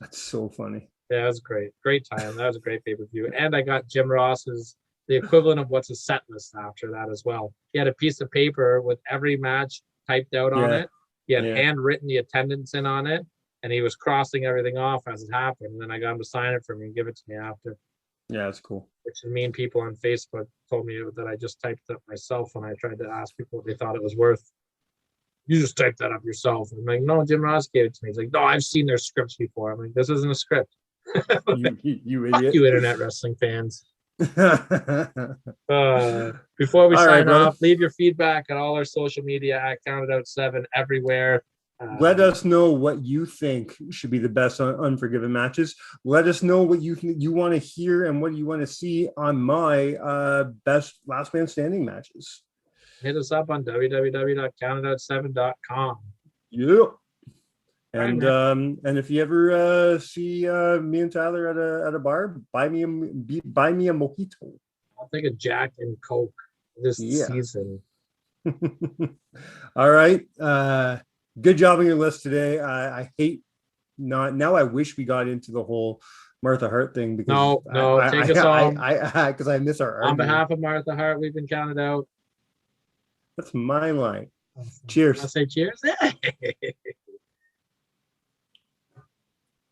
That's so funny. Yeah, it was great. Great time. That was a great pay-per-view. And I got Jim Ross's the equivalent of what's a set list after that as well. He had a piece of paper with every match typed out on it. He had handwritten the attendance in on it, and he was crossing everything off as it happened. And then I got him to sign it for me and give it to me after. Yeah, that's cool. Which mean people on Facebook told me that I just typed it up myself when I tried to ask people what they thought it was worth. You just typed that up yourself. I'm like, no, Jim Ross gave it to me. He's like, no, I've seen their scripts before. I'm like, this isn't a script. You Fuck idiot. you, internet wrestling fans. Before we sign off, leave your feedback on all our social media at CountItOut7 everywhere. Let us know what you think should be the best Unforgiven matches. Let us know what you want to hear and what you want to see on my best last man standing matches. Hit us up on www.countitout7.com. Yeah. And if you ever see me and Tyler at a bar, buy me a mojito. I'll take a Jack and Coke this season. All right. Good job on your list today. I hate not now. I wish we got into the whole Martha Hart thing because take us on because I miss our argument. On behalf of Martha Hart, we've been counted out. That's my line. Cheers. I'll say cheers.